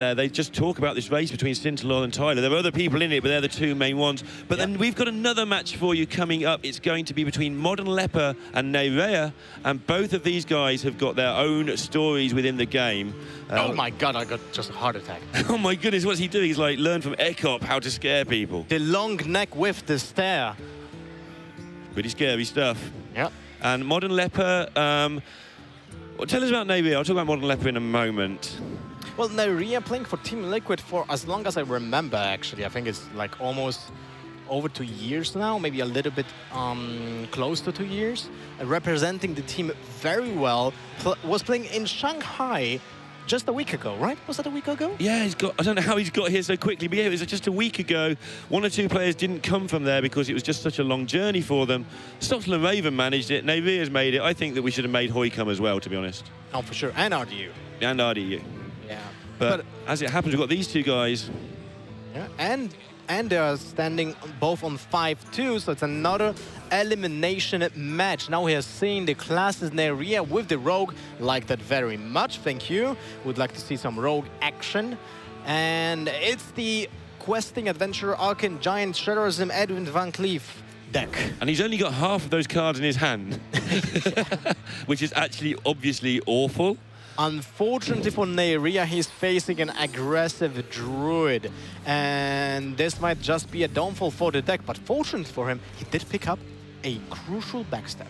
They just talk about this race between Sintalon and Tyler. There are other people in it, but they're the two main ones. But then we've got another match for you coming up. It's going to be between Modernleper and Neirea, and both of these guys have got their own stories within the game. Oh my God, I got just a heart attack. Oh my goodness, what's he doing? He's like, learned from Ekop how to scare people. The long neck with the stare. Pretty scary stuff. Yeah. And Modernleper, well, tell us about Neirea. I'll talk about Modernleper in a moment. Well, Neirea playing for Team Liquid for as long as I remember, actually. I think it's like almost over 2 years now, maybe a little bit close to 2 years. Representing the team very well. Was playing in Shanghai just a week ago, right? Was that a week ago? Yeah, I don't know how he's got here so quickly, but yeah, it was just a week ago. One or two players didn't come from there because it was just such a long journey for them. Stockton and Raven managed it. Neirea's made it. I think that we should have made Hoy come as well, to be honest. Oh, for sure. And RDU. And RDU. Yeah. But as it happens, we've got these two guys. Yeah, and they are standing both on 5-2, so it's another elimination match. Now we are seeing the classes Neirea with the Rogue. Like that very much, thank you. Would like to see some Rogue action. And it's the Questing Adventurer Arcane Giant Shadowism Edwin Van Cleef deck. And he's only got half of those cards in his hand, which is actually obviously awful. Unfortunately for Neirea, he's facing an aggressive Druid. And this might just be a downfall for the deck. But fortunately for him, he did pick up a crucial backstab.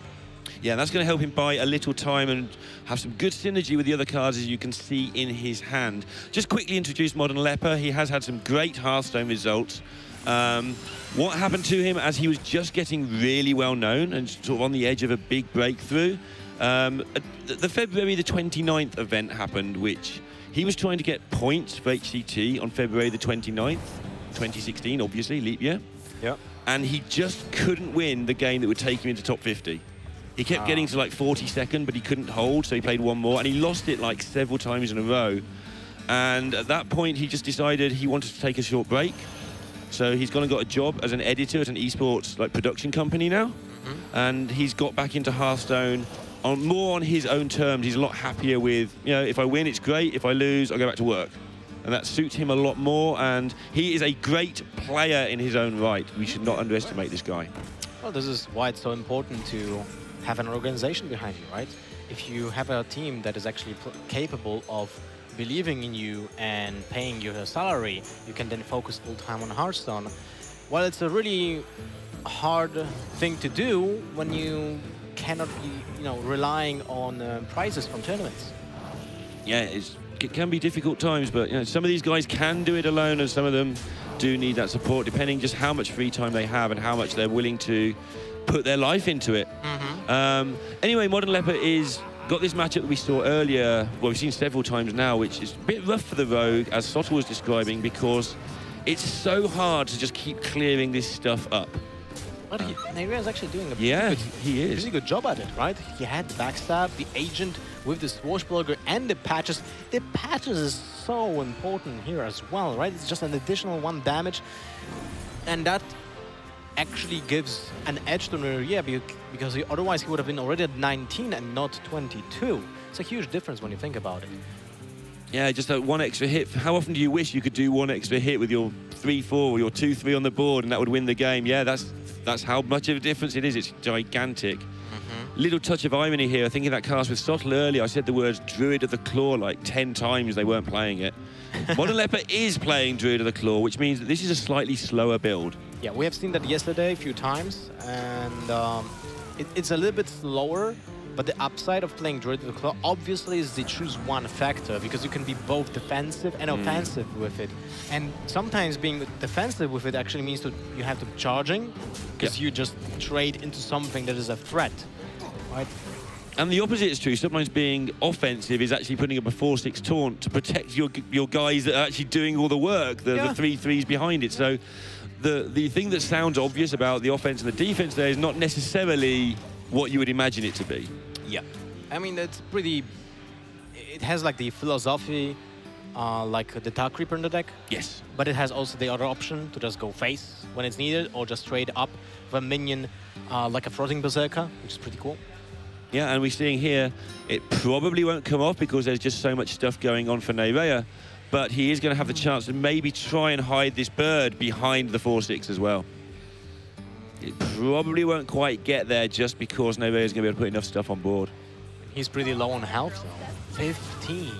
Yeah, that's going to help him buy a little time and have some good synergy with the other cards, as you can see in his hand. Just quickly introduce Modernleper. He has had some great Hearthstone results. What happened to him as he was just getting really well known and sort of on the edge of a big breakthrough? The February the 29th event happened, which he was trying to get points for HCT on February the 29th, 2016, obviously, leap year. Yeah. And he just couldn't win the game that would take him into top 50. He kept getting to like 42nd, but he couldn't hold, so he played one more, and he lost it like several times in a row. And at that point, he just decided he wanted to take a short break. So he's gone and got a job as an editor at an esports production company now. And he's got back into Hearthstone more on his own terms. He's a lot happier with, you know, if I win, it's great. If I lose, I'll go back to work. And that suits him a lot more. And he is a great player in his own right. We should not underestimate this guy. Well, this is why it's so important to have an organization behind you, right? If you have a team that is actually capable of believing in you and paying you a salary, you can then focus full-time on Hearthstone. While it's a really hard thing to do when you cannot be, you know, relying on prizes from tournaments. Yeah, it can be difficult times, but you know, some of these guys can do it alone, and some of them do need that support, depending just how much free time they have and how much they're willing to put their life into it. Anyway, Modernleper is got this matchup that we saw earlier. Well, we've seen several times now, which is a bit rough for the Rogue, as Sottle was describing, because it's so hard to just keep clearing this stuff up. But Neirea is actually doing a pretty good job at it, right? He had the backstab, the agent with the swashbuckler, and the patches. The patches is so important here as well, right? It's just an additional 1 damage, and that actually gives an edge to Neirea, because otherwise he would have been already at 19 and not 22. It's a huge difference when you think about it. Yeah, just that 1 extra hit. How often do you wish you could do 1 extra hit with your 3-4 or your 2-3 on the board, and that would win the game? Yeah, that's how much of a difference it is. It's gigantic. Little touch of irony here. I think in that cast with Sottle earlier, I said the words Druid of the Claw like 10 times. They weren't playing it. Modernleper is playing Druid of the Claw, which means that this is a slightly slower build. Yeah, we have seen that yesterday a few times, and it's a little bit slower. But the upside of playing Druid of the Claw obviously is the choose one factor, because you can be both defensive and offensive with it. And sometimes being defensive with it actually means that you have to be charging, because you just trade into something that is a threat, right? And the opposite is true. Sometimes being offensive is actually putting up a 4-6 taunt to protect your guys that are actually doing all the work, the 3-3s behind it. So the thing that sounds obvious about the offense and the defense there is not necessarily what you would imagine it to be. Yeah, I mean, it's pretty... It has like the philosophy, like the Dark Reaper in the deck. Yes. But it has also the other option to just go face when it's needed, or just trade up with a minion like a Frothing Berserker, which is pretty cool. Yeah, and we're seeing here, it probably won't come off because there's just so much stuff going on for Neirea. but he is going to have the chance to maybe try and hide this bird behind the 4-6 as well. It probably won't quite get there just because Neirea is going to be able to put enough stuff on board. He's pretty low on health though. 15.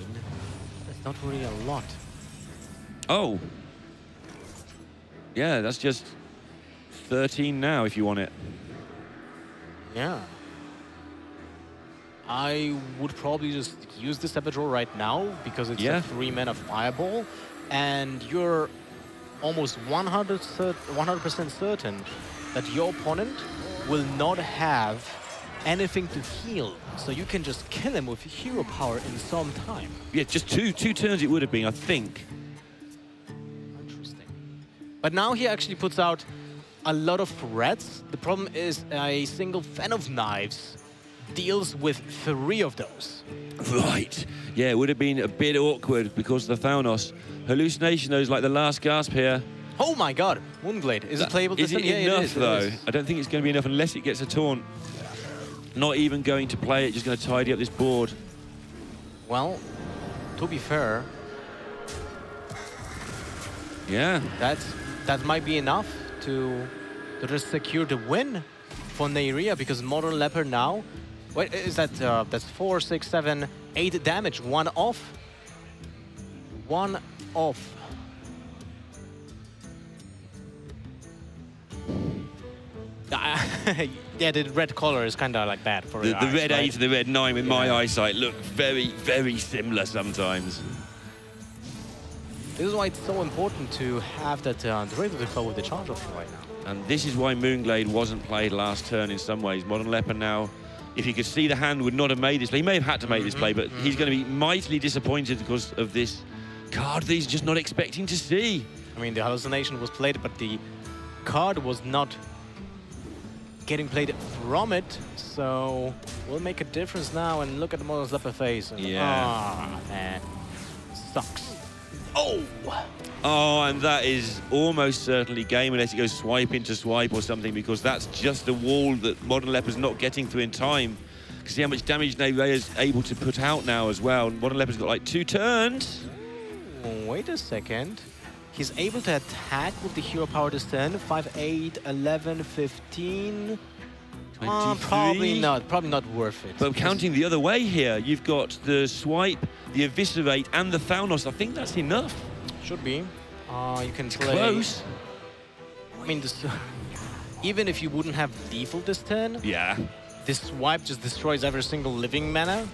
That's not really a lot. Oh. Yeah, that's just 13 now if you want it. Yeah. I would probably just use this Saboteur right now because it's a 3-mana fireball, and you're almost 100% certain that your opponent will not have anything to heal, so you can just kill him with hero power in some time. Yeah, just two turns it would have been, I think. Interesting. But now he actually puts out a lot of threats. The problem is a single fan of knives deals with 3 of those. Right. Yeah, it would have been a bit awkward because of the Thanos. Hallucination, though, is like the last gasp here. Oh my god, Moonblade. Is it playable? Is it enough, though? I don't think it's going to be enough unless it gets a taunt. Not even going to play it, just going to tidy up this board. Well, to be fair... Yeah. That might be enough to just secure the win for Neirea, because Modernleper now... Wait, is that... that's 4, 6, 7, 8 damage. 1 off. 1 off. Yeah, the red color is kind of like bad for the eyes, red right? 8 to the red 9 with my eyesight look very, very similar sometimes. This is why it's so important to have that derivative flow with the charge option right now. And this is why Moonglade wasn't played last turn in some ways. Modernleper now, if you could see the hand, would not have made this play. He may have had to make this play, but he's going to be mightily disappointed because of this card that he's just not expecting to see. I mean, the hallucination was played, but the card was not getting played from it, so we'll make a difference now. And look at the Modernleper face. And, man, sucks. Oh! Oh, and that is almost certainly game unless it goes swipe into swipe or something, because that's just a wall that Modernleper's not getting through in time. See how much damage Neirea is able to put out now as well. Modernleper's got like 2 turns. Wait a second. He's able to attack with the hero power this turn. 5, 8, 11, 15. Probably not worth it. But counting the other way here, you've got the swipe, the eviscerate, and the Thanos. I think that's enough. Should be. You can play. Close. I mean, this, even if you wouldn't have lethal this turn, this swipe just destroys every single living mana.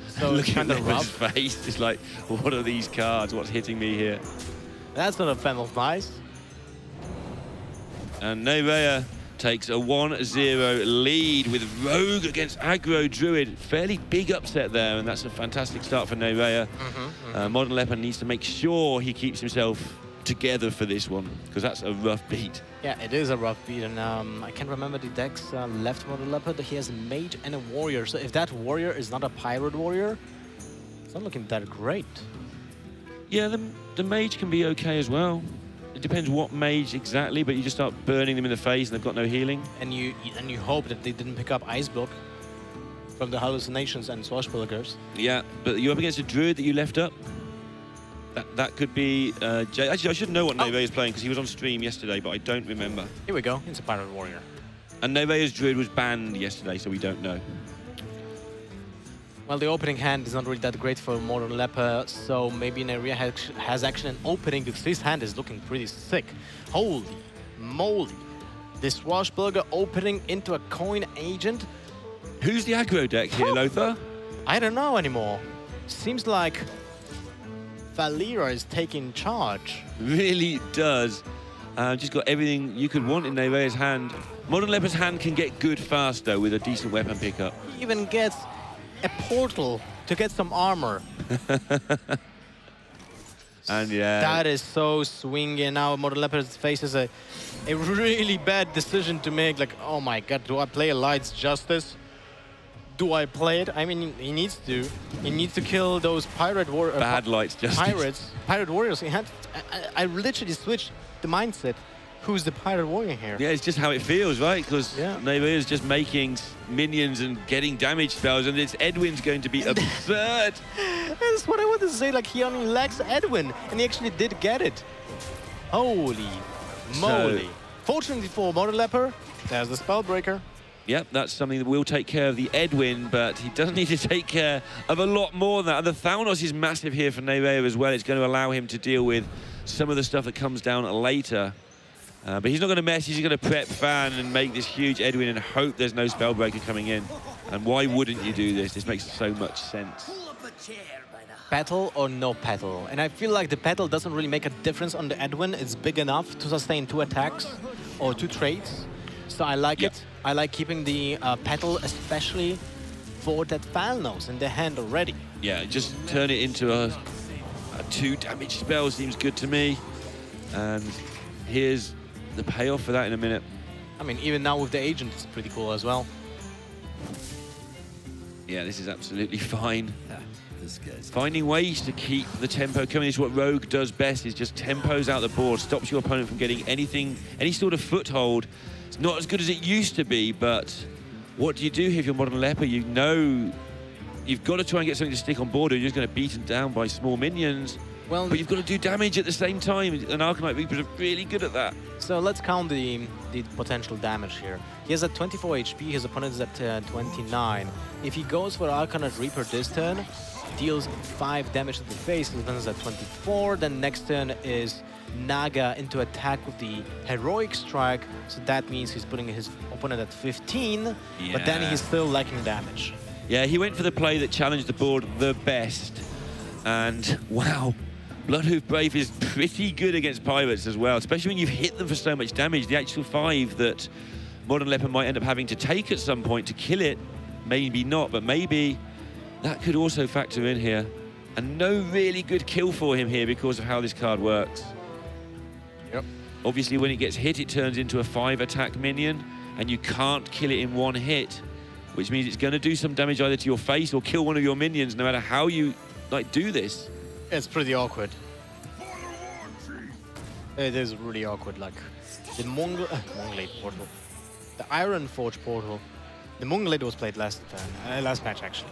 So look it's kind at of his rough. face. It's like, what are these cards? What's hitting me here? That's not a fan of nice. And Neirea takes a 1-0 lead with Rogue against Aggro Druid. Fairly big upset there, and that's a fantastic start for Neirea. Modernleper needs to make sure he keeps himself together for this one, because that's a rough beat. Yeah, it is a rough beat, and I can't remember the decks left Modernleper. He has a mage and a warrior, so if that warrior is not a pirate warrior, it's not looking that great. Yeah, the mage can be okay as well. It depends what mage exactly, but you just start burning them in the face and they've got no healing. And you hope that they didn't pick up Ice Block from the hallucinations and swashbucklers. Yeah, but you're up against a druid that you left up. That could be... actually, I should know what Neirea is playing because he was on stream yesterday, but I don't remember. Here we go. It's a pirate warrior. And Neirea's druid was banned yesterday, so we don't know. Well, the opening hand is not really that great for Modernleper, so maybe Neirea has actually an opening because his hand is looking pretty sick. Holy moly. This swashbuckler opening into a coin agent. Who's the aggro deck here, Lothar? I don't know anymore. Seems like Valera is taking charge. Really does. Just got everything you could want in Neirea's hand. Modernleper's hand can get good fast, though, with a decent weapon pickup. He even gets a portal to get some armor. And yeah. That is so swingy. Now Modernleper faces a really bad decision to make. Like, oh my god, do I play a Light's Justice? Do I play it? I mean, he needs to. He needs to kill those pirate warriors. Bad Light's Justice. Pirate warriors. I literally switched the mindset. who's the pirate warrior here? Yeah, it's just how it feels, right? Because Neirea is just making minions and getting damage spells, and it's Edwin's going to be absurd. That's what I wanted to say. Like, he only lacks Edwin, and he actually did get it. Holy moly. Fortunately for Modernleper, there's the Spellbreaker. Yep, that's something that will take care of the Edwin, but he does need to take care of a lot more than that. And the Thalnos is massive here for Neirea as well. It's going to allow him to deal with some of the stuff that comes down later. But he's not going to mess. He's going to prep Fan and make this huge Edwin and hope there's no Spellbreaker coming in. And why wouldn't you do this? This makes so much sense. Petal or no petal? And I feel like the petal doesn't really make a difference on the Edwin. It's big enough to sustain 2 attacks or 2 trades. So I like it. I like keeping the petal, especially for that Thalnos in the hand already. Yeah, just turn it into a 2 damage spell seems good to me. And here's the payoff for that in a minute. I mean, even now with the agent, it's pretty cool as well. Yeah, this is absolutely fine. Finding ways to keep the tempo coming is what Rogue does best, is just tempos out the board, stops your opponent from getting anything, any sort of foothold. It's not as good as it used to be, but what do you do here if you're Modernleper? You know you've got to try and get something to stick on board, or you're just going to beat them down by small minions. Well, but you've got to do damage at the same time, and Arcanite Reapers are really good at that. So let's count the potential damage here. He has at 24 HP, his opponent is at 29. If he goes for Arcanite Reaper this turn, deals 5 damage to the face, his opponent is at 24. Then next turn is Naga into attack with the Heroic Strike, so that means he's putting his opponent at 15, but then he's still lacking damage. Yeah, he went for the play that challenged the board the best, and wow. Bloodhoof Brave is pretty good against pirates as well, especially when you've hit them for so much damage. The actual 5 that Modernleper might end up having to take at some point to kill it, maybe not, but maybe that could also factor in here. And no really good kill for him here because of how this card works. Yep. Obviously, when it gets hit, it turns into a 5 attack minion, and you can't kill it in 1 hit, which means it's going to do some damage either to your face or kill one of your minions, no matter how you do this. It's pretty awkward. It is really awkward. Like the Monglade portal, the Iron Forge portal. The Monglade was played last match actually.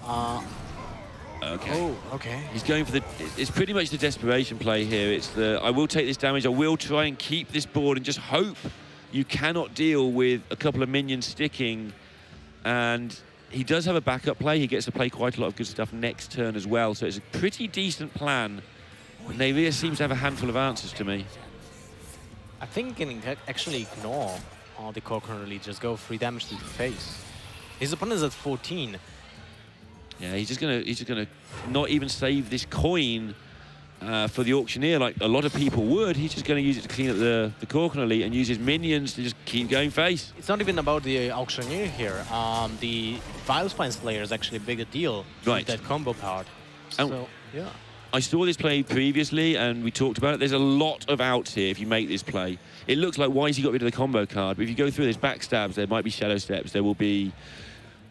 Okay. Oh, okay. He's going for the. It's pretty much the desperation play here. It's the I will take this damage. I will try and keep this board and just hope you cannot deal with a couple of minions sticking. And he does have a backup play. He gets to play quite a lot of good stuff next turn as well. So it's a pretty decent plan. Neirea seems to have a handful of answers to me. I think he can actually ignore all the Coconut Elite, just go 3 damage to the face. His opponent is at 14. Yeah, he's just gonna not even save this coin for the auctioneer like a lot of people would. He's just gonna use it to clean up the Coconut Elite and use his minions to just keep going face. It's not even about the auctioneer here. The Vilespine Slayer is actually a bigger deal with that combo part. So, yeah. I saw this play previously, and we talked about it. There's a lot of outs here if you make this play. It looks like, why has he got rid of the combo card? But if you go through, there's backstabs, there might be Shadow Steps, there will be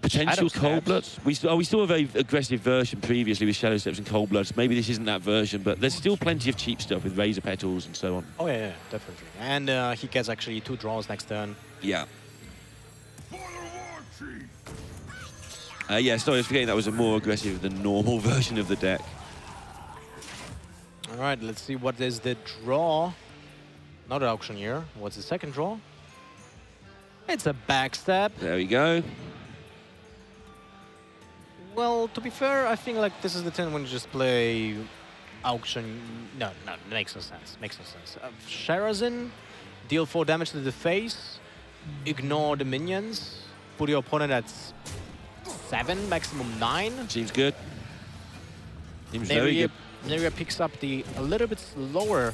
potential Cold Bloods. We saw a very aggressive version previously with Shadow Steps and Cold Bloods. Maybe this isn't that version, but there's still plenty of cheap stuff with Razor Petals and so on. Oh, yeah, definitely. And he gets actually 2 draws next turn. Yeah. Yeah, sorry, I was forgetting that was a more aggressive than normal version of the deck. All right, let's see what is the draw. Not an auctioneer. What's the second draw? It's a backstab. There we go. Well, to be fair, I think like this is the turn when you just play auction. No, makes no sense. Makes no sense. Sharazin, deal 4 damage to the face. Ignore the minions. Put your opponent at 7, maximum 9. Seems good. Seems very good. Neirea picks up a little bit slower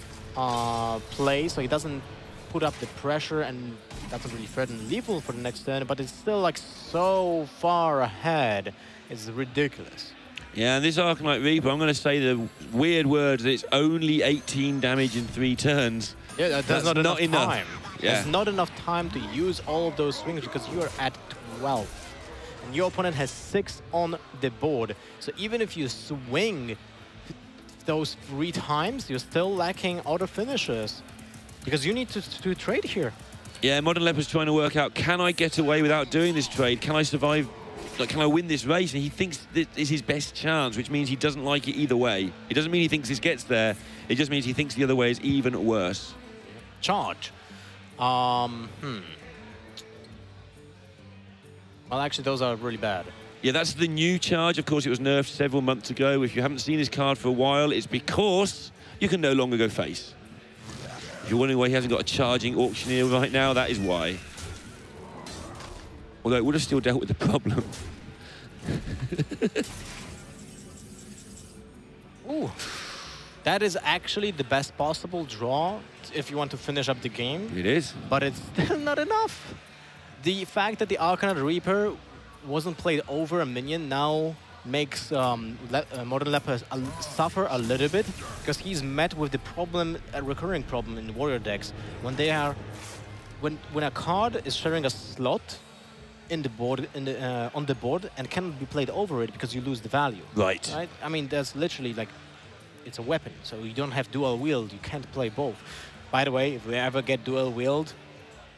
play, so he doesn't put up the pressure and doesn't really threaten lethal for the next turn, but it's still like so far ahead. It's ridiculous. Yeah, and this Arcanite Reaper, I'm going to say the weird words, it's only 18 damage in 3 turns. Yeah, that's not enough time. Yeah. There's not enough time to use all of those swings because you're at 12. And your opponent has 6 on the board. So even if you swing those 3 times, you're still lacking auto finishers. Because you need to trade here. Yeah, Modernleper's trying to work out, can I get away without doing this trade? Can I survive? Like, can I win this race? And he thinks this is his best chance, which means he doesn't like it either way. It doesn't mean he thinks this gets there. It just means he thinks the other way is even worse. Charge. Well, actually, those are really bad. Yeah, that's the new charge. Of course, it was nerfed several months ago. If you haven't seen this card for a while, it's because you can no longer go face. If you're wondering why he hasn't got a charging auctioneer right now, that is why. Although it would have still dealt with the problem. Ooh. That is actually the best possible draw if you want to finish up the game. It is. But it's still not enough. The fact that the Arcanite Reaper wasn't played over a minion now makes Modernleper suffer a little bit, because he's met with the problem, a recurring problem in warrior decks, when they are, when a card is sharing a slot in the board, on the board, and cannot be played over it because you lose the value. Right. Right. I mean, that's literally like, it's a weapon, so you don't have dual wield. You can't play both. By the way, if we ever get dual wield,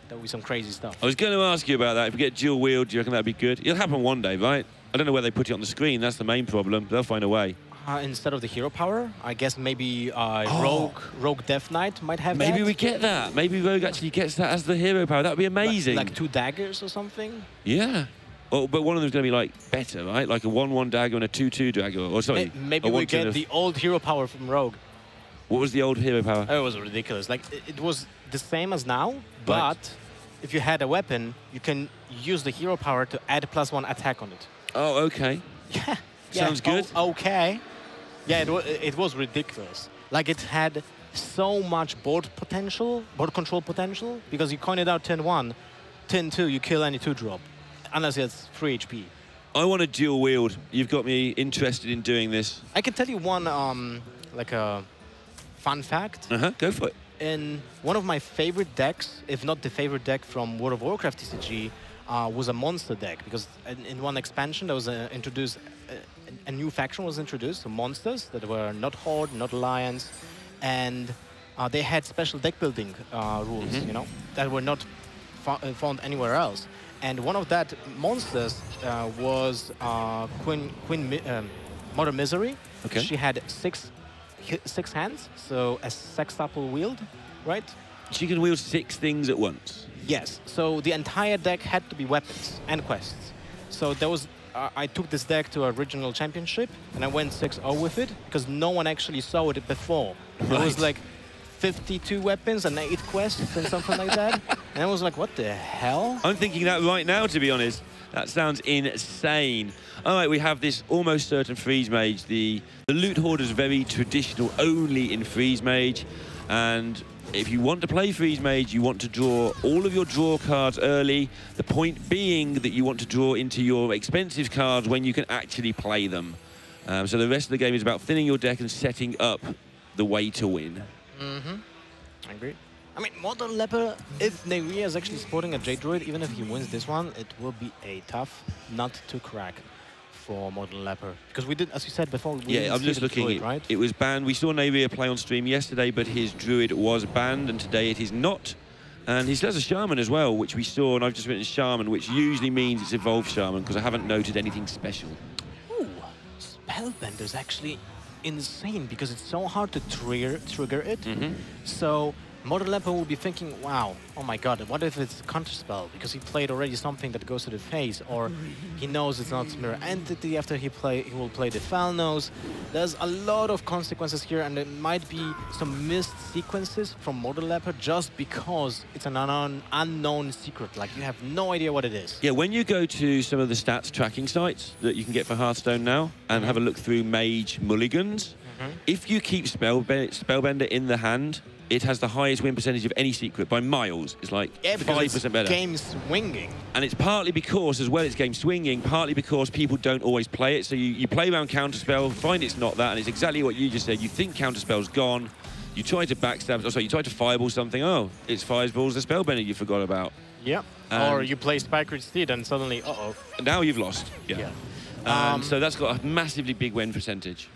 that would be some crazy stuff. I was going to ask you about that. If we get dual wield, do you reckon that'd be good? It'll happen one day, right? I don't know where they put it on the screen. That's the main problem. They'll find a way. Instead of the hero power, I guess maybe Rogue Death Knight might have that. Maybe we get that. Maybe Rogue actually gets that as the hero power. That would be amazing. Like 2 daggers or something? Yeah. Oh, but one of them's going to be like better, right? Like a 1/1 dagger and a 2/2 dagger. Or sorry, maybe we get the old hero power from Rogue. What was the old hero power? It was ridiculous. Like, it was the same as now, but if you had a weapon, you can use the hero power to add +1 attack on it. Oh, okay. Yeah. Sounds good. Oh, okay. Yeah, it was ridiculous. Like, it had so much board control potential, because you coin it out turn 1, turn 2, you kill any 2-drop, unless it's 3 HP. I want a dual wield. You've got me interested in doing this. I can tell you one, like a fun fact. Go for it. In one of my favorite decks, if not the favorite deck from World of Warcraft TCG, was a monster deck, because in one expansion there was introduced a new faction was introduced, so monsters that were not Horde, not Alliance, and they had special deck building rules, you know, that were not found anywhere else. And one of that monsters was Modern Misery. Okay. She had six hands, so a sextuple wield, right? She can wield 6 things at once. Yes, so the entire deck had to be weapons and quests. So there was, I took this deck to a regional championship, and I went 6-0 with it, because no one actually saw it before. It was like 52 weapons and 8 quests and something like that. And I was like, what the hell? I'm thinking that right now, to be honest. That sounds insane. All right, we have this almost certain Freeze Mage. The Loot Horde is very traditional, only in Freeze Mage. And if you want to play Freeze Mage, you want to draw all of your draw cards early. The point being that you want to draw into your expensive cards when you can actually play them. So the rest of the game is about thinning your deck and setting up the way to win. I agree. I mean, Modernleper, if Neirea is actually sporting a Jade Druid, even if he wins this one, it will be a tough nut to crack for Modernleper. Because we did, as you said before, we I'm just looking. Druid, right? It was banned. We saw Neirea play on stream yesterday, but his Druid was banned, and today it is not. And he still has a Shaman as well, which we saw, and I've just written Shaman, which usually means it's Evolved Shaman, because I haven't noted anything special. Ooh, Spellbender is actually insane, because it's so hard to trigger it. So Modernleper will be thinking, wow, oh my god, what if it's Counterspell? Because he played already something that goes to the face, or he knows it's not Mirror Entity after he will play the Falnos. There's a lot of consequences here, and there might be some missed sequences from Modernleper just because it's an unknown secret. Like, you have no idea what it is. Yeah, when you go to some of the stats tracking sites that you can get for Hearthstone now and have a look through Mage Mulligans, if you keep Spellbender in the hand, it has the highest win percentage of any secret by miles. It's like 5% better. Game swinging. And it's partly because, as well, it's game swinging, partly because people don't always play it. So you play around Counterspell, find it's not that, and it's exactly what you just said. You think Counterspell's gone, you try to backstab, or sorry, you try to fireball something, oh, it's fireballs the Spellbender you forgot about. Yeah. Or you play Spikeridge Steed and suddenly, uh-oh. Now you've lost. Yeah. So that's got a massively big win percentage.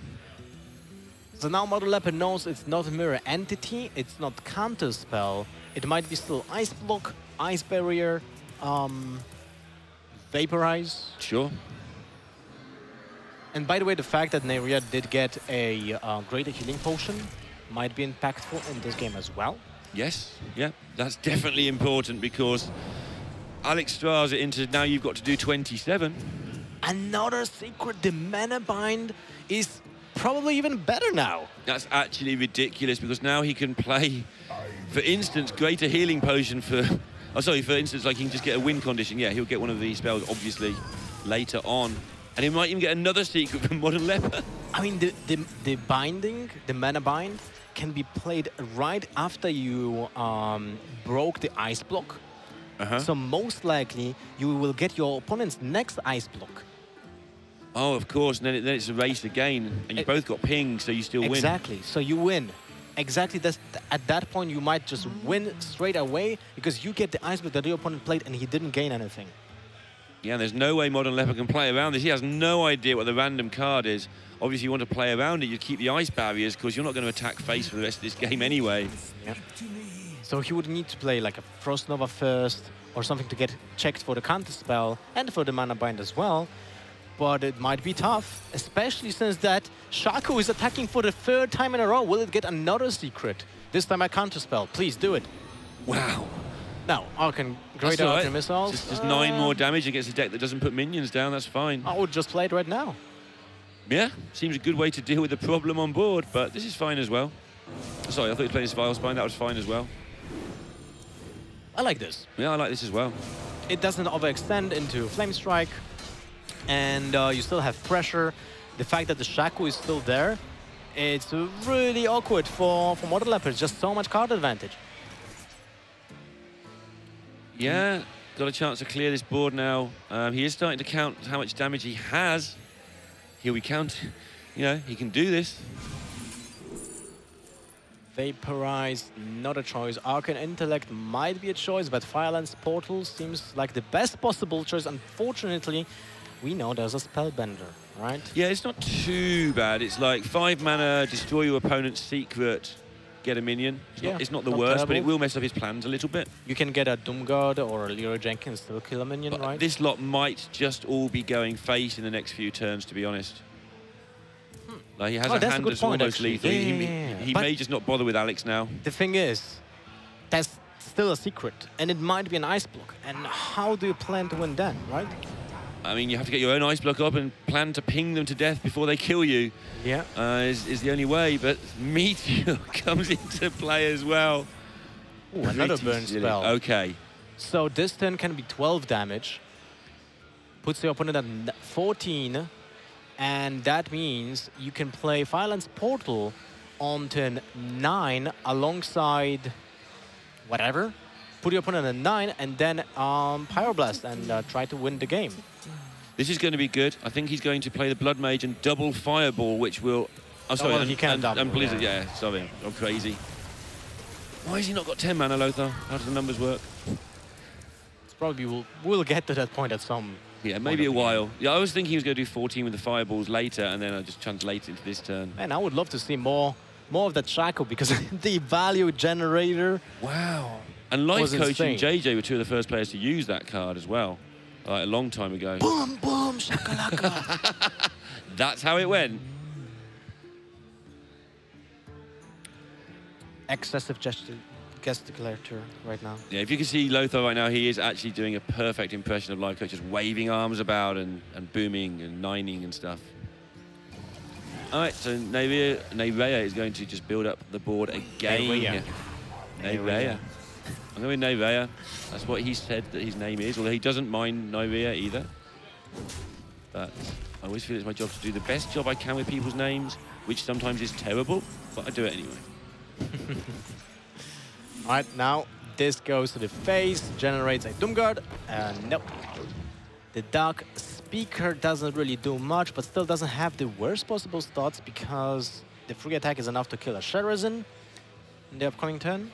So now Modernleper knows it's not a mirror entity, it's not counter spell. It might be still ice block, ice barrier, vaporize. Sure. And by the way, the fact that Neirea did get a greater healing potion might be impactful in this game as well. Yes, yeah, that's definitely important because Alex draws it into now you've got to do 27. Another secret, the mana bind is probably even better now. That's actually ridiculous because now he can play, for instance, greater healing potion for... Oh, sorry, for instance, like he can just get a win condition. Yeah, he'll get one of these spells, obviously, later on. And he might even get another secret from Modernleper. I mean, the binding, the mana bind, can be played right after you broke the ice block. So most likely, you will get your opponent's next ice block. Oh, of course, and then it's a race again, and you both got ping, so you still win. Exactly, so you win. Exactly, at that point, you might just win straight away because you get the ice block that your opponent played and he didn't gain anything. Yeah, there's no way Modernleper can play around this. He has no idea what the random card is. Obviously, you want to play around it, you keep the ice barriers because you're not going to attack face for the rest of this game anyway. Yep. So he would need to play like a Frost Nova first or something to get checked for the counter spell and for the mana bind as well. But it might be tough, especially since that Shaco is attacking for the 3rd time in a row. Will it get another secret? This time I counterspell. Please do it. Wow. Now, greater Arcane Missiles. Just 9 more damage against a deck that doesn't put minions down. That's fine. I would just play it right now. Yeah, seems a good way to deal with the problem on board, but this is fine as well. Sorry, I thought he was playing his Vile Spine. That was fine as well. I like this. Yeah, I like this as well. It doesn't overextend into Flame Strike. And you still have pressure. The fact that the Shaco is still there, it's really awkward for Modernleper. It's just so much card advantage. Yeah, got a chance to clear this board now. He is starting to count how much damage he has. Here we count. You know, he can do this. Vaporize, not a choice. Arcane Intellect might be a choice, but Firelance Portal seems like the best possible choice. Unfortunately, we know there's a Spellbender, right? Yeah, it's not too bad. It's like 5 mana, destroy your opponent's secret, get a minion. It's not the worst, terrible. But it will mess up his plans a little bit. You can get a Doomguard or a Leroy Jenkins still kill a minion, right? This lot might just all be going face in the next few turns, to be honest. Like he has a hand that's almost lethal. He may just not bother with Alex now. The thing is, that's still a secret, and it might be an ice block. And how do you plan to win then, right? I mean, you have to get your own ice block up and plan to ping them to death before they kill you. Yeah. Is the only way, but Meteor comes into play as well. Ooh, another burn spell. Okay. So this turn can be 12 damage. Puts the opponent at 14. And that means you can play Firelance Portal on turn 9 alongside whatever. Put your opponent at 9 and then Pyroblast and try to win the game. This is going to be good. I think he's going to play the Blood Mage and double Fireball, which will... Oh, sorry, he can double. And Blizzard, yeah, sorry, I'm crazy. Why has he not got 10 mana, Lothar? How do the numbers work? It's probably we'll get to that point at some... Yeah, maybe a while. Yeah, I was thinking he was going to do 14 with the Fireballs later, and then I just translate it into this turn. Man, I would love to see more of that Shaco, because the value generator... Wow. And Life Coach and JJ were 2 of the first players to use that card as well, like a long time ago. Boom, boom, shakalaka. That's how it went. Excessive gesticulator right now. Yeah, if you can see Lothar right now, he is actually doing a perfect impression of Life Coach, just waving arms about and booming and nining and stuff. All right, so Neirea is going to just build up the board again. Neirea. I'm going with Neirea. That's what he said that his name is, although he doesn't mind Neirea either. But I always feel it's my job to do the best job I can with people's names, which sometimes is terrible, but I do it anyway. All right, now this goes to the face, generates a Doomguard. Nope. The Dark Speaker doesn't really do much, but still doesn't have the worst possible stats because the free attack is enough to kill a Sherazin in the upcoming turn.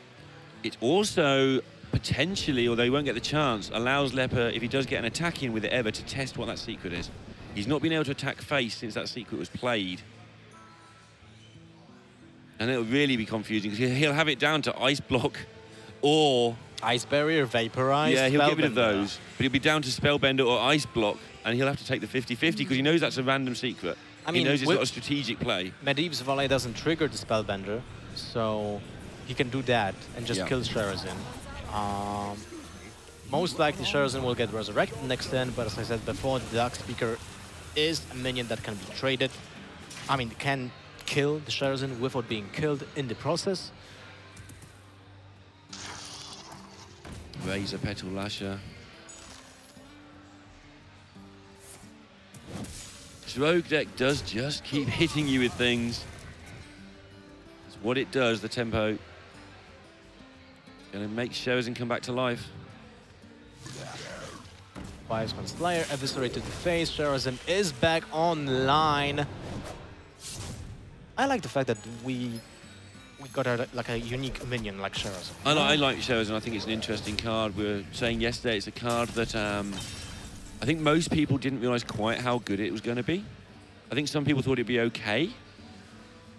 It also potentially, although he won't get the chance, allows Leper, if he does get an attack in with it ever, to test what that secret is. He's not been able to attack face since that secret was played. And it'll really be confusing because he'll have it down to Ice Block or... Ice Barrier, Vaporize, yeah, he'll get rid of Spellbender. those. But he'll be down to Spellbender or Ice Block, and he'll have to take the 50-50 because he knows that's a random secret. I mean, he knows it's not a strategic play. Medivh's Valet doesn't trigger the Spellbender, so he can do that and just kill Sherazin. Most likely Sherazin will get resurrected next turn, but as I said before, the Dark Speaker is a minion that can be traded. I mean, can kill the Sherazin without being killed in the process. Razor Petal Lasher. This rogue deck does just keep hitting you with things. It's what it does, the tempo. Gonna make Sherazin come back to life. Fires one Slayer, eviscerated the face. Sherazin is back online. I like the fact that we got like a unique minion like Sherazin. I like Sherazin. I think it's an interesting card. We were saying yesterday it's a card that I think most people didn't realise quite how good it was going to be. I think some people thought it'd be okay.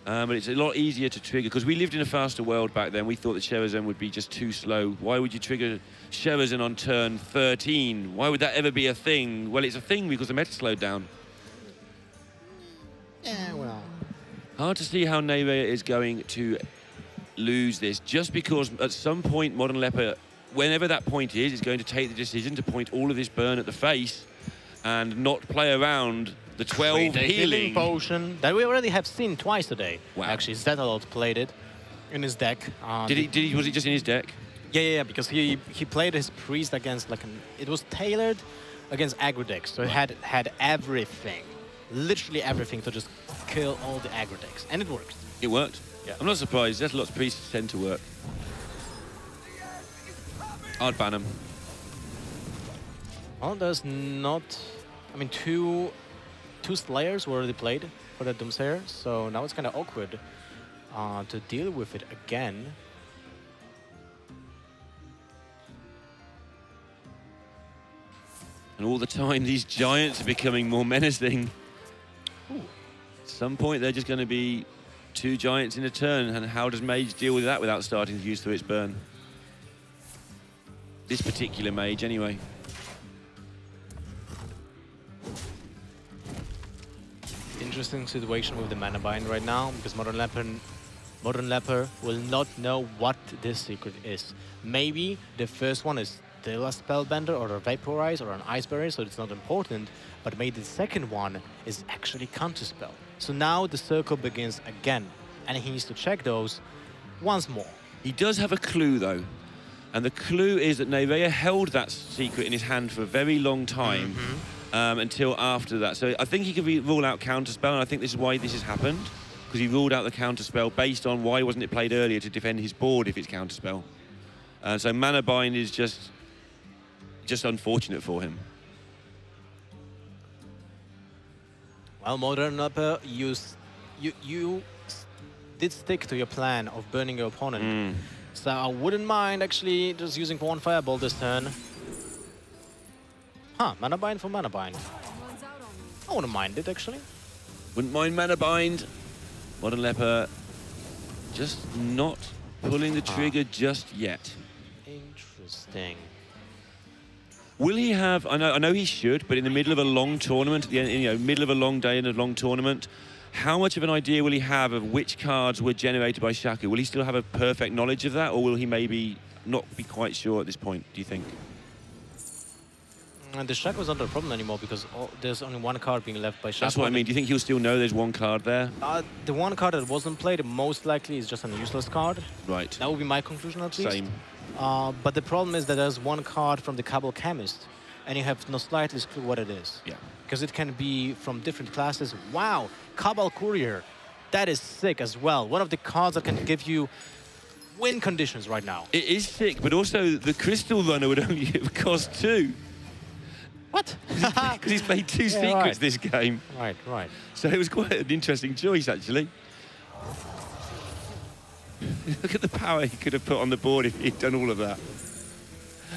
But it's a lot easier to trigger because we lived in a faster world back then. We thought that Sherazin would be just too slow. Why would you trigger Sherazin on turn 13? Why would that ever be a thing? Well, it's a thing because the meta slowed down. Yeah, well. Hard to see how Neirea is going to lose this, just because at some point Modernleper, whenever that point is going to take the decision to point all of this burn at the face and not play around the 12 healing potion that we already have seen twice today. Wow. Actually, Zetalot played it in his deck. Was it just in his deck? Yeah, because he played his priest against it was tailored against aggro decks, so it had everything, literally everything to just kill all the aggro decks, and it worked. It worked. Yeah. I'm not surprised. There's lots of priests tend to work. I'd ban him. Well, there's not. I mean, two Slayers were already played for the Doomsayer, so now it's kind of awkward to deal with it again. And all the time, these giants are becoming more menacing. Ooh. At some point, they're just going to be 2 giants in a turn. And how does Mage deal with that without starting to use through its burn? This particular Mage, anyway. Interesting situation with the mana bind right now, because Modernleper will not know what this secret is. Maybe the first one is still a Spellbender or a Vaporize or an Ice Barrier, so it's not important, but maybe the second one is actually Counterspell. So now the circle begins again, and he needs to check those once more. He does have a clue, though. And the clue is that Neirea held that secret in his hand for a very long time. Until after that. So I think he could rule out Counterspell, and I think this is why this has happened, because he ruled out the Counterspell based on why wasn't it played earlier to defend his board if it's Counterspell. So Mana Bind is just unfortunate for him. Well, Modernleper, you did stick to your plan of burning your opponent. So I wouldn't mind actually just using one Fireball this turn. Huh, Mana Bind for Mana Bind. I wouldn't mind it, actually. Wouldn't mind Mana Bind. Modernleper just not pulling the trigger just yet. Interesting. Will he have, I know he should, but in the middle of a long tournament, at the end, middle of a long day in a long tournament, how much of an idea will he have of which cards were generated by Shaku? Will he still have a perfect knowledge of that, or will he maybe not be quite sure at this point, do you think? And the Shaku is not a problem anymore because there's only one card being left by Shaku. That's what I mean. Do you think he'll still know there's one card there? The one card that wasn't played most likely is just a useless card. Right. That would be my conclusion at least. Same. But the problem is that there's one card from the Cabal Chemist, and you have no slightest clue what it is. Yeah. Because it can be from different classes. Wow, Cabal Courier. That is sick as well. One of the cards that can give you win conditions right now. It is sick, but also the Crystal Runner would only have cost 2. What? Because he's played 2 secrets this game. Right. So it was quite an interesting choice, actually. Look at the power he could have put on the board if he'd done all of that.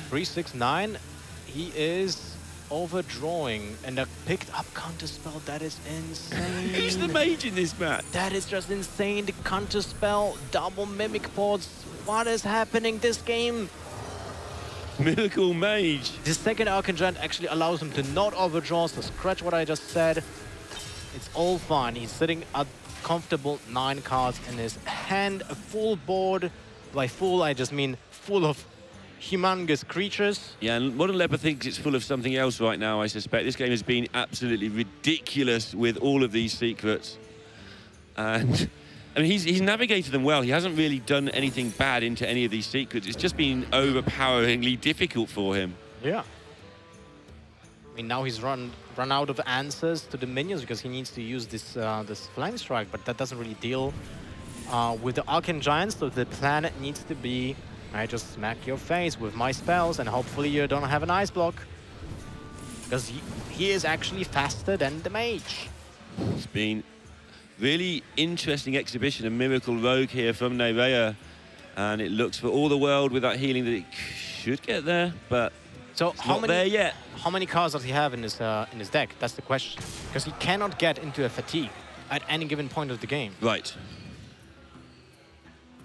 369. He is overdrawing and a picked up counter spell. That is insane. Who's the mage in this match? That is just insane. The counter spell, double mimic pods. What is happening this game? Miracle Mage. The second Arcane Giant actually allows him to not overdraw, so scratch what I just said. It's all fine. He's sitting at comfortable 9 cards in his hand, a full board. By full, I just mean full of humongous creatures. Yeah, and Modernleper thinks it's full of something else right now, I suspect. This game has been absolutely ridiculous with all of these secrets. And I mean, he's navigated them well. He hasn't really done anything bad into any of these secrets. It's just been overpoweringly difficult for him. Yeah. I mean, now he's run out of answers to the minions because he needs to use this this Flame Strike, but that doesn't really deal with the Arcane Giants. So the plan needs to be, I just smack your face with my spells, and hopefully you don't have an ice block, because he is actually faster than the mage. It's been really interesting exhibition, a Miracle Rogue here from Neirea, and it looks for all the world with that healing that it should get there, but so it's not there yet. How many cards does he have in his deck? That's the question, because he cannot get into a fatigue at any given point of the game. Right.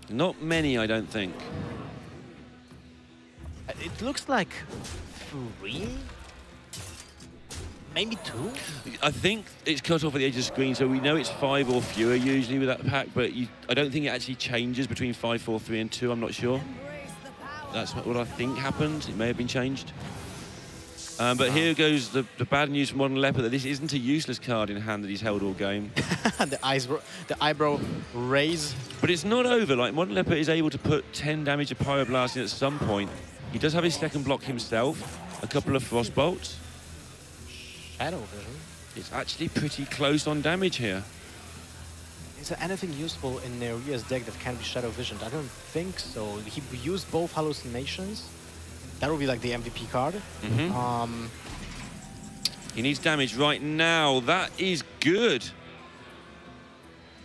Not many, I don't think. It looks like 3. Maybe 2? I think it's cut off at the edge of the screen, so we know it's 5 or fewer usually with that pack, but I don't think it actually changes between 5, 4, 3, and 2. I'm not sure. That's what I think happened. It may have been changed. But here goes the bad news from Modernleper, that this isn't a useless card in hand that he's held all game. the eyebrow raise. But it's not over. Like, Modernleper is able to put 10 damage of Pyroblast in at some point. He does have his second block himself, a couple of Frostbolts. Shadow Vision. It's actually pretty close on damage here. Is there anything useful in Neirea's deck that can be Shadow Visioned? I don't think so. He used both Hallucinations. That would be like the MVP card. He needs damage right now. That is good.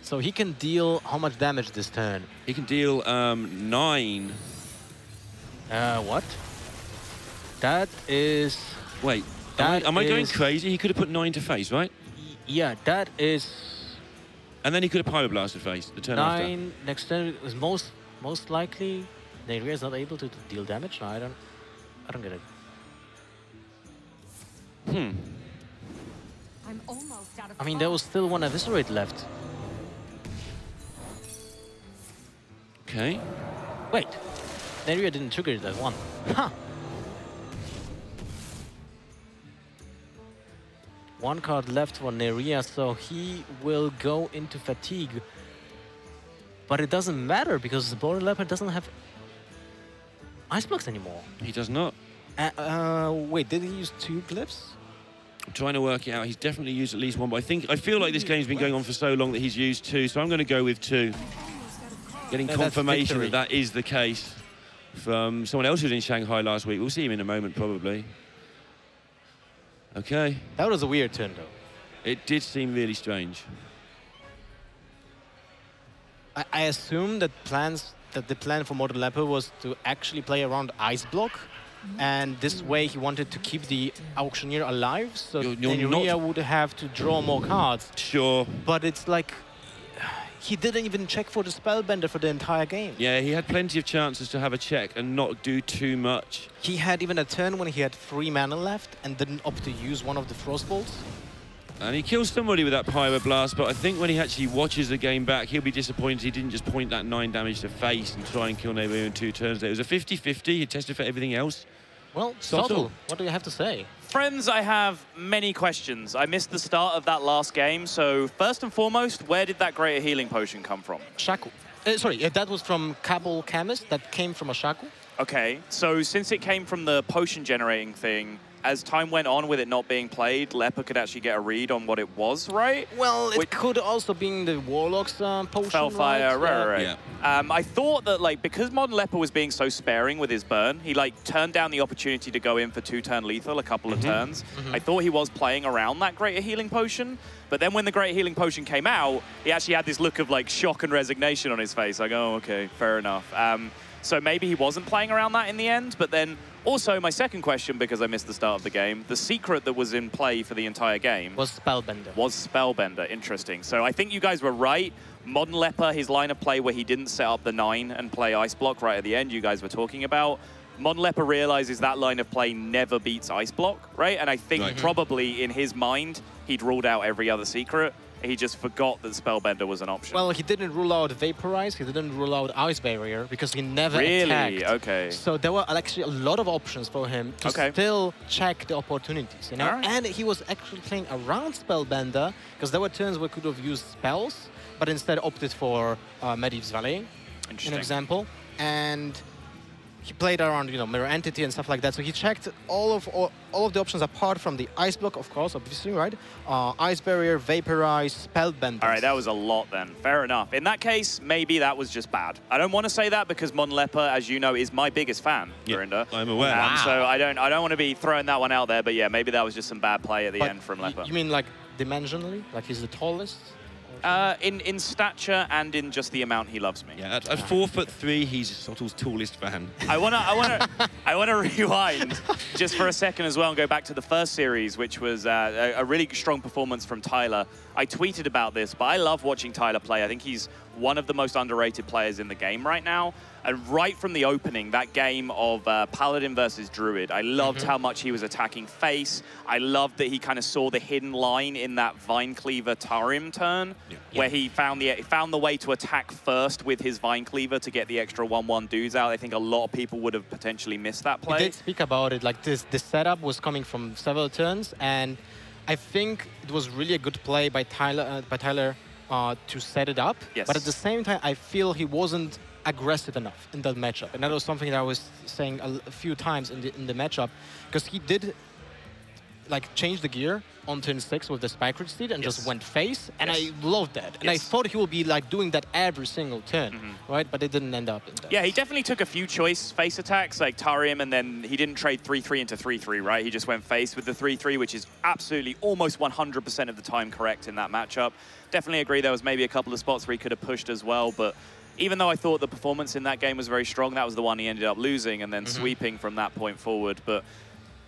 So he can deal how much damage this turn? He can deal 9. What? That is... Wait, am I going crazy? He could have put 9 to face, right? Yeah, that is... And then he could have Pyroblast to face the turn 9 after. next turn is most likely Neirea is not able to deal damage. No, I don't get it. I'm almost out of I mean, there was still one Eviscerate left. Okay. Wait, Neirea didn't trigger that one. Huh. One card left for Neirea, so he will go into fatigue. But it doesn't matter because the Modernleper doesn't have ice blocks anymore. He does not. Wait, did he use 2 glyphs? I'm trying to work it out. He's definitely used at least 1, but I feel like this game's been going on for so long that he's used 2, so I'm going to go with 2. Getting confirmation that that is the case from someone else who was in Shanghai last week. We'll see him in a moment, probably. Okay. That was a weird turn, though. It did seem really strange. I assume that the plan for Modernleper was to actually play around Ice Block, and this way he wanted to keep the Auctioneer alive, so Neirea would have to draw more cards. Sure. But it's like, he didn't even check for the Spellbender for the entire game. Yeah, he had plenty of chances to have a check and not do too much. He had even a turn when he had 3 mana left and didn't opt to use one of the Frostbolts. And he kills somebody with that Pyroblast, but I think when he actually watches the game back, he'll be disappointed he didn't just point that 9 damage to face and try and kill Neirea in 2 turns there. It was a 50-50, he tested for everything else. Well, Sotul, what do you have to say? Friends, I have many questions. I missed the start of that last game, so first and foremost, where did that greater healing potion come from? Shaku. Sorry, that was from Cabal Chemist, that came from a Shaku. Okay, so since it came from the potion generating thing, as time went on with it not being played, Leper could actually get a read on what it was, right? Well, it could also be the Warlock's potion, Fellfire, right. Yeah. I thought that, like, because Modernleper was being so sparing with his burn, he, like, turned down the opportunity to go in for 2-turn lethal a couple of turns. I thought he was playing around that Greater Healing Potion, but then when the Greater Healing Potion came out, he actually had this look of, like, shock and resignation on his face. Like, oh, okay, fair enough. So maybe he wasn't playing around that in the end. But then also my second question, because I missed the start of the game, the secret that was in play for the entire game was Spellbender. Was Spellbender. Interesting. So I think you guys were right. Modernleper, his line of play where he didn't set up the 9 and play Ice Block right at the end, you guys were talking about. Modernleper realizes that line of play never beats Ice Block, right? And I think probably in his mind, he'd ruled out every other secret. He just forgot that Spellbender was an option. Well, he didn't rule out Vaporize, he didn't rule out Ice Barrier, because he never attacked. Okay. So there were actually a lot of options for him to still check the opportunities, you know? And he was actually playing around Spellbender, because there were turns where he could have used spells, but instead opted for Medivh's Valet, an example. And he played around, you know, Mirror Entity and stuff like that. So he checked all of the options apart from the Ice Block, of course, obviously, right? Ice Barrier, Vaporize, Spellbender. All right, that was a lot then. Fair enough. In that case, maybe that was just bad. I don't want to say that because Modernleper, as you know, is my biggest fan, Dorinda. I'm aware. So I don't want to be throwing that one out there, but yeah, maybe that was just some bad play at the end from Leper. You mean like dimensionally? Like he's the tallest? In stature and in just the amount he loves me. Yeah, at 4'3", he's Sottle's tallest fan. I wanna rewind just for a second as well and go back to the first series, which was a really strong performance from Tyler. I tweeted about this, but I love watching Tyler play. I think he's one of the most underrated players in the game right now. And right from the opening, that game of Paladin versus Druid, I loved how much he was attacking face. I loved that he kind of saw the hidden line in that Vine Cleaver Tarim turn, where he found the way to attack first with his Vine Cleaver to get the extra 1/1 dudes out. I think a lot of people would have potentially missed that play. He did speak about it, like this setup was coming from several turns, and I think it was really a good play by Tyler to set it up. Yes. But at the same time, I feel he wasn't aggressive enough in that matchup, and that was something that I was saying a few times in the matchup, because he did like change the gear on turn 6 with the Spike Root Steed and just went face, and I loved that. And I thought he would be like doing that every single turn, right? But it didn't end up in that. Yeah, he definitely took a few choice face attacks like Tarim, and then he didn't trade 3/3 into 3/3, right? He just went face with the 3/3, which is absolutely almost 100% of the time correct in that matchup. Definitely agree there was maybe a couple of spots where he could have pushed as well, but even though I thought the performance in that game was very strong, that was the one he ended up losing and then sweeping from that point forward. But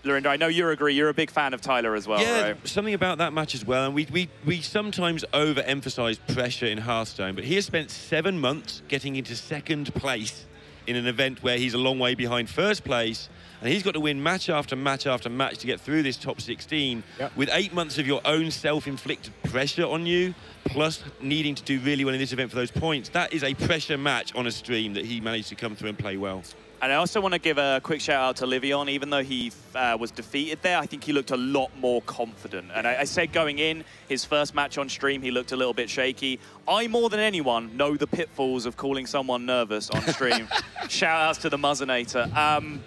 Lorinda, I know you agree. You're a big fan of Tyler as well, right? Something about that match as well. And we sometimes overemphasize pressure in Hearthstone, but he has spent 7 months getting into second place in an event where he's a long way behind first place. And he's got to win match after match after match to get through this top 16 with 8 months of your own self-inflicted pressure on you, plus needing to do really well in this event for those points. That is a pressure match on a stream that he managed to come through and play well. And I also want to give a quick shout out to Livion. Even though he was defeated there, I think he looked a lot more confident. And I said going in, his first match on stream, he looked a little bit shaky. I, more than anyone, know the pitfalls of calling someone nervous on stream. Shout outs to the Muzzinator.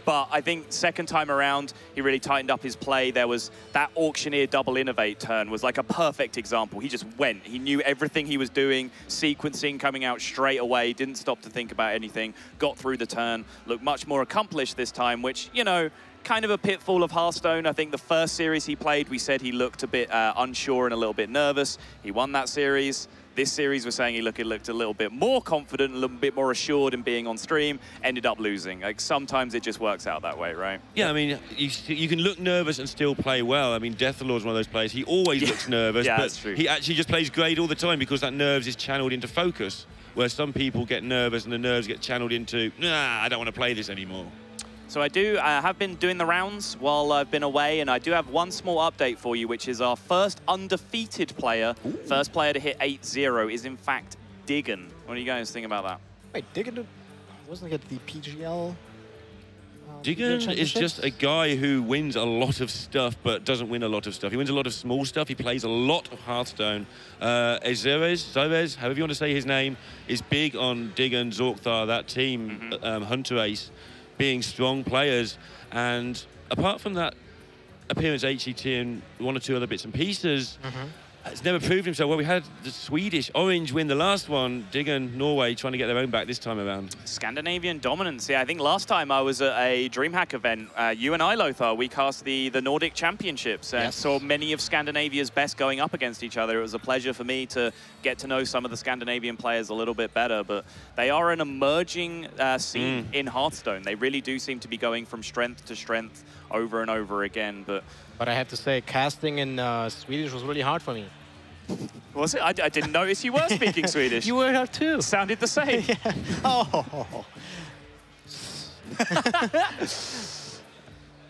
But I think second time around, he really tightened up his play. There was that Auctioneer double innovate turn was like a perfect example. He just went. He knew everything he was doing, sequencing, coming out straight away, didn't stop to think about anything, got through the turn, looked much more accomplished this time, which, you know, kind of a pitfall of Hearthstone. I think the first series he played, we said he looked a bit unsure and a little bit nervous. He won that series. This series, we're saying he looked a little bit more confident, a little bit more assured in being on stream, ended up losing. Like, sometimes it just works out that way, right? Yeah, I mean, you can look nervous and still play well. I mean, Deathlord's one of those players. He always looks nervous, but that's true. He actually just plays great all the time because that nerves is channeled into focus, where some people get nervous and the nerves get channeled into, nah, I don't want to play this anymore. So I have been doing the rounds while I've been away, and I do have one small update for you, which is our first undefeated player, first player to hit 8-0 is in fact Diggen. What do you guys think about that? Wait, Diggen wasn't it the PGL? Diggen is just a guy who wins a lot of stuff, but doesn't win a lot of stuff. He wins a lot of small stuff. He plays a lot of Hearthstone. Zerez, however you want to say his name, is big on Diggen, Zorkthar, that team, Hunter Ace, being strong players. And apart from that appearance HET and one or two other bits and pieces, It's never proved himself. Well, we had the Swedish Orange win the last one. Digger and Norway trying to get their own back this time around. Scandinavian dominance. Yeah, I think last time I was at a DreamHack event, you and I, Lothar, we cast the Nordic Championships and saw many of Scandinavia's best going up against each other. It was a pleasure for me to get to know some of the Scandinavian players a little bit better, but they are an emerging scene in Hearthstone. They really do seem to be going from strength to strength over and over again. But I have to say, casting in Swedish was really hard for me. Was it? I didn't notice you were speaking Swedish. You were hard too. Sounded the same. Yeah. Oh.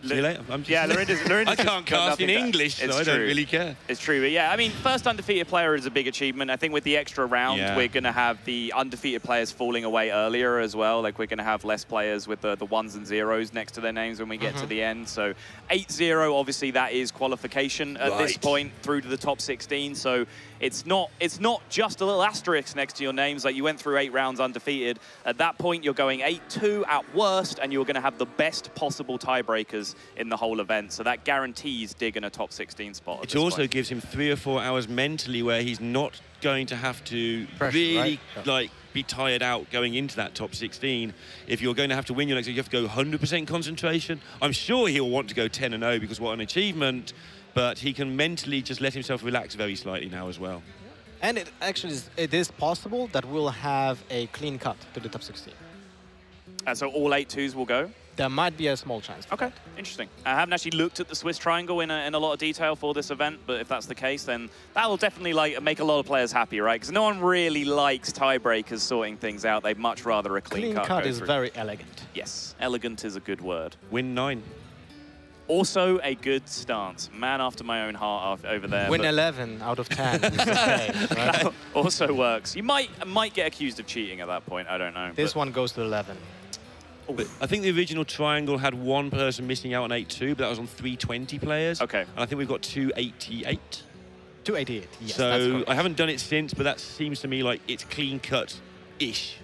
See you later. Lorinda's I can't cast in English, so I don't really care. It's true, but yeah, I mean, first undefeated player is a big achievement. I think with the extra round, we're going to have the undefeated players falling away earlier as well. Like, we're going to have less players with the ones and zeros next to their names when we get to the end. So 8-0, obviously, that is qualification at this point through to the top 16. So it's not just a little asterisk next to your names. Like, you went through 8 rounds undefeated. At that point, you're going 8-2 at worst, and you're going to have the best possible tiebreakers in the whole event. So that guarantees Dig in a top 16 spot. It also gives him 3 or 4 hours mentally where he's not going to have to really like be tired out going into that top 16. If you're going to have to win your next, you have to go 100% concentration. I'm sure he'll want to go 10-0 because what an achievement, but he can mentally just let himself relax very slightly now as well. And it is possible that we'll have a clean cut to the top 16. So all 8-2s will go? There might be a small chance. Okay, interesting. I haven't actually looked at the Swiss triangle in a lot of detail for this event, but if that's the case, then that will definitely make a lot of players happy, right? Because no one really likes tiebreakers sorting things out. They'd much rather a clean cut. Clean cut is very elegant. Yes, elegant is a good word. Win 9. Also a good stance. Man after my own heart over there. Win 11 out of 10. Is okay, right? Also works. You might get accused of cheating at that point. I don't know. This one goes to 11. But I think the original triangle had 1 person missing out on 8-2, but that was on 320 players. Okay. And I think we've got 288. 288, yes. So I haven't done it since, but that seems to me like it's clean cut-ish.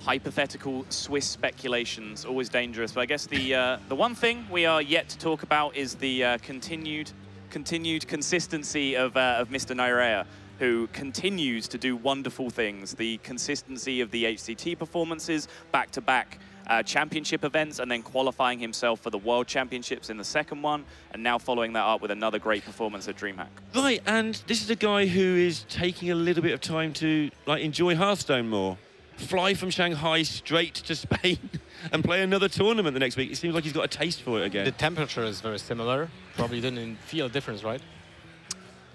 Hypothetical Swiss speculations, always dangerous. But I guess the one thing we are yet to talk about is the continued consistency of Mr. Neirea, who continues to do wonderful things. The consistency of the HCT performances, back-to-back championship events, and then qualifying himself for the World Championships in the second one, and now following that up with another great performance at DreamHack. Right, and this is a guy who is taking a little bit of time to enjoy Hearthstone more. Fly from Shanghai straight to Spain and play another tournament the next week. It seems like he's got a taste for it again. The temperature is very similar. Probably didn't feel a difference, right?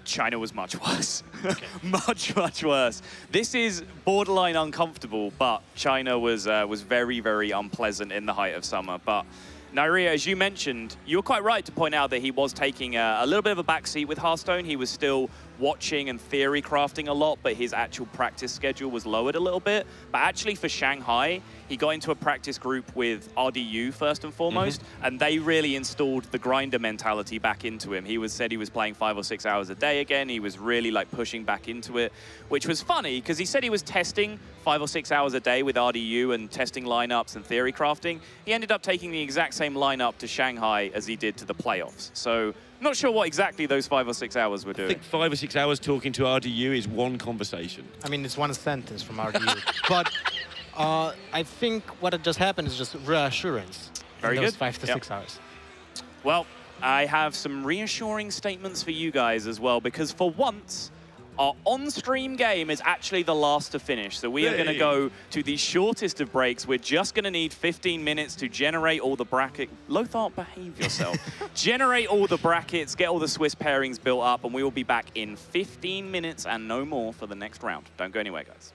China was much worse. Okay. much worse. This is borderline uncomfortable, but China was very, very unpleasant in the height of summer. But Neirea, as you mentioned, you were quite right to point out that he was taking a little bit of a backseat with Hearthstone. He was still watching and theory crafting a lot, but his actual practice schedule was lowered a little bit. But actually for Shanghai, he got into a practice group with RDU first and foremost, and they really installed the grinder mentality back into him. He said he was playing 5 or 6 hours a day again. He was really pushing back into it, which was funny because he said he was testing 5 or 6 hours a day with RDU and testing lineups and theory crafting. He ended up taking the exact same lineup to Shanghai as he did to the playoffs. So I'm not sure what exactly those 5 or 6 hours were doing. I think 5 or 6 hours talking to RDU is one conversation. I mean, it's one sentence from RDU. But I think what had just happened is just reassurance. Very good. 5 to 6 hours. Well, I have some reassuring statements for you guys as well, because for once, our on-stream game is actually the last to finish. So we are going to go to the shortest of breaks. We're just going to need 15 minutes to generate all the bracket. Lothar, behave yourself. Generate all the brackets, get all the Swiss pairings built up, and we will be back in 15 minutes and no more for the next round. Don't go anywhere, guys.